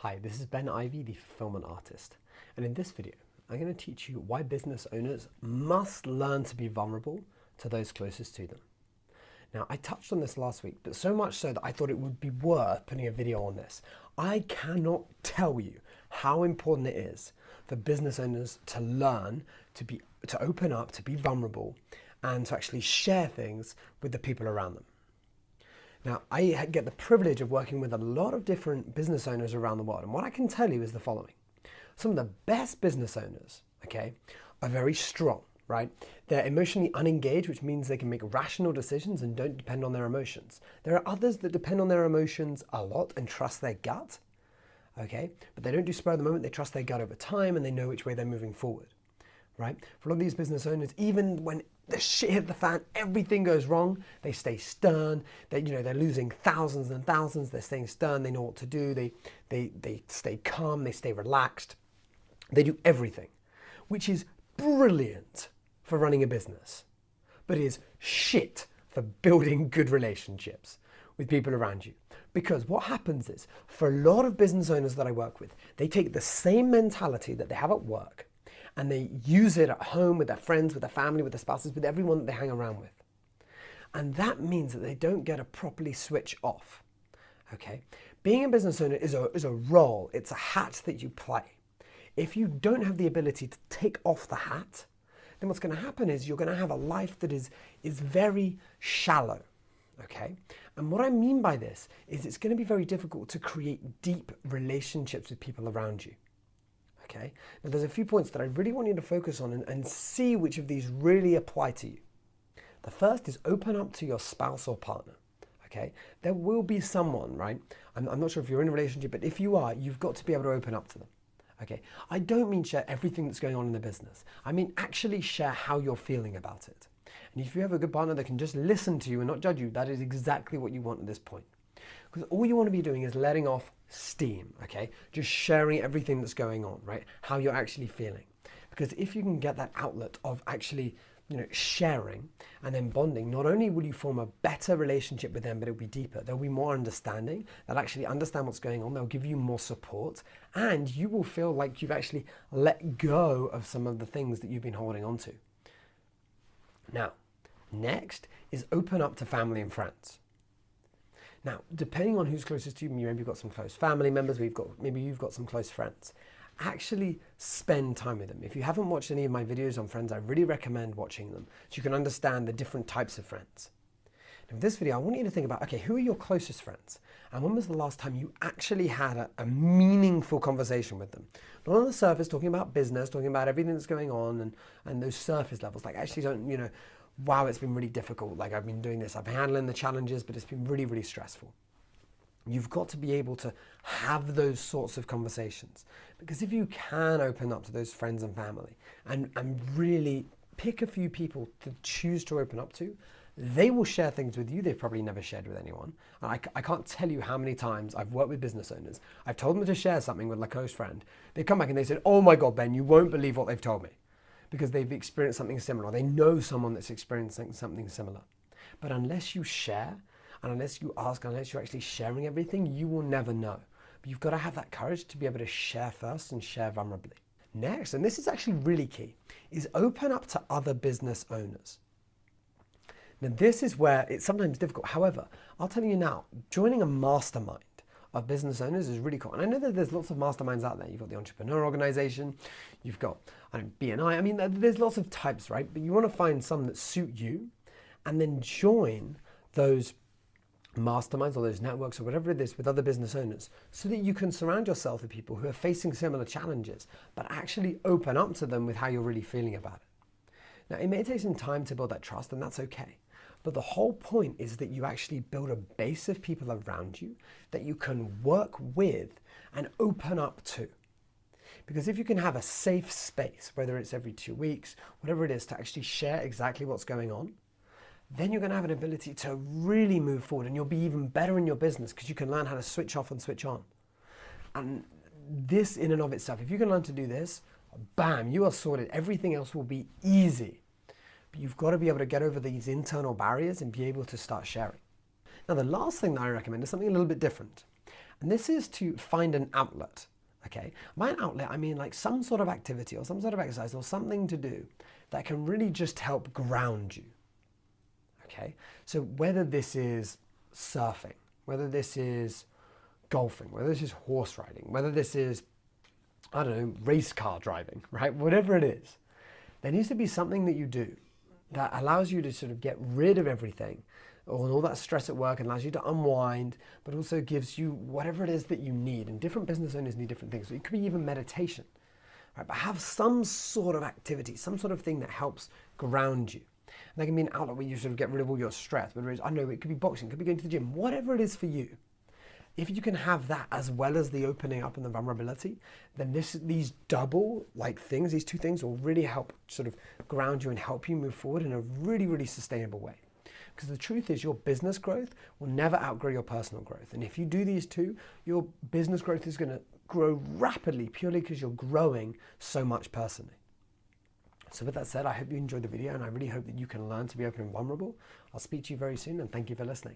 Hi, this is Ben Ivey, the fulfillment artist, and in this video I'm going to teach you why business owners must learn to be vulnerable to those closest to them. Now, I touched on this last week, but so much so that I thought it would be worth putting a video on this. I cannot tell you how important it is for business owners to learn to open up, to be vulnerable, and to actually share things with the people around them. Now, I get the privilege of working with a lot of different business owners around the world, and what I can tell you is the following. Some of the best business owners, okay, are very strong, right? They're emotionally unengaged, which means they can make rational decisions and don't depend on their emotions. There are others that depend on their emotions a lot and trust their gut, okay? But they don't do spur of the moment, they trust their gut over time and they know which way they're moving forward, right? For a lot of these business owners, even when the shit hit the fan, everything goes wrong, they stay stern, they're losing thousands and thousands, they're staying stern, they know what to do, they stay calm, they stay relaxed, they do everything, which is brilliant for running a business, but is shit for building good relationships with people around you. Because what happens is, for a lot of business owners that I work with, they take the same mentality that they have at work and they use it at home with their friends, with their family, with their spouses, with everyone that they hang around with. And that means that they don't get to properly switch off, okay? Being a business owner is a role, it's a hat that you play. If you don't have the ability to take off the hat, then what's going to happen is you're going to have a life that is very shallow, okay? And what I mean by this is it's going to be very difficult to create deep relationships with people around you. Okay. Now there's a few points that I really want you to focus on and see which of these really apply to you. The first is open up to your spouse or partner. Okay. There will be someone, right? I'm not sure if you're in a relationship, but if you are, you've got to be able to open up to them. Okay. I don't mean share everything that's going on in the business. I mean actually share how you're feeling about it. And if you have a good partner that can just listen to you and not judge you, that is exactly what you want at this point. Because all you want to be doing is letting off steam, okay? Just sharing everything that's going on, right? How you're actually feeling. Because if you can get that outlet of actually, sharing and then bonding, not only will you form a better relationship with them, but it'll be deeper. There'll be more understanding. They'll actually understand what's going on. They'll give you more support. And you will feel like you've actually let go of some of the things that you've been holding on to. Now, next is open up to family and friends. Now, depending on who's closest to you, maybe you've got some close family members, maybe you've got some close friends. Actually spend time with them. If you haven't watched any of my videos on friends, I really recommend watching them so you can understand the different types of friends. Now, in this video, I want you to think about, okay, who are your closest friends? And when was the last time you actually had a meaningful conversation with them? Not on the surface, talking about business, talking about everything that's going on and those surface levels, like actually don't, wow, it's been really difficult. Like I've been doing this, I've been handling the challenges, but it's been really, really stressful. You've got to be able to have those sorts of conversations, because if you can open up to those friends and family and really pick a few people to choose to open up to, they will share things with you they've probably never shared with anyone. And I can't tell you how many times I've worked with business owners. I've told them to share something with a close friend. They come back and they said, oh my God, Ben, you won't believe what they've told me. Because they've experienced something similar, or they know someone that's experiencing something similar. But unless you share, and unless you ask, unless you're actually sharing everything, you will never know. But you've got to have that courage to be able to share first and share vulnerably. Next, and this is actually really key, is open up to other business owners. Now this is where it's sometimes difficult. However, I'll tell you now, joining a mastermind of business owners is really cool. And I know that there's lots of masterminds out there. You've got the entrepreneur organization, you've got BNI. I mean, there's lots of types, right? But you want to find some that suit you and then join those masterminds or those networks or whatever it is with other business owners so that you can surround yourself with people who are facing similar challenges, but actually open up to them with how you're really feeling about it. Now, it may take some time to build that trust, and that's okay. But the whole point is that you actually build a base of people around you that you can work with and open up to. Because if you can have a safe space, whether it's every 2 weeks, whatever it is, to actually share exactly what's going on, then you're going to have an ability to really move forward and you'll be even better in your business because you can learn how to switch off and switch on. And this in and of itself, if you can learn to do this, bam, you are sorted. Everything else will be easy. But you've got to be able to get over these internal barriers and be able to start sharing. Now, the last thing that I recommend is something a little bit different. And this is to find an outlet. Okay, by an outlet, I mean like some sort of activity or some sort of exercise or something to do that can really just help ground you. Okay, so whether this is surfing, whether this is golfing, whether this is horse riding, whether this is, I don't know, race car driving, right? Whatever it is, there needs to be something that you do that allows you to sort of get rid of everything or all that stress at work and allows you to unwind, but also gives you whatever it is that you need. And different business owners need different things. So it could be even meditation, right? But have some sort of activity, some sort of thing that helps ground you. And that can be an outlet where you sort of get rid of all your stress. Whether it's, I don't know, it could be boxing, it could be going to the gym, whatever it is for you. If you can have that as well as the opening up and the vulnerability, then these double like things, these two things will really help sort of ground you and help you move forward in a really, really sustainable way. Because the truth is your business growth will never outgrow your personal growth. And if you do these two, your business growth is going to grow rapidly purely because you're growing so much personally. So with that said, I hope you enjoyed the video and I really hope that you can learn to be open and vulnerable. I'll speak to you very soon and thank you for listening.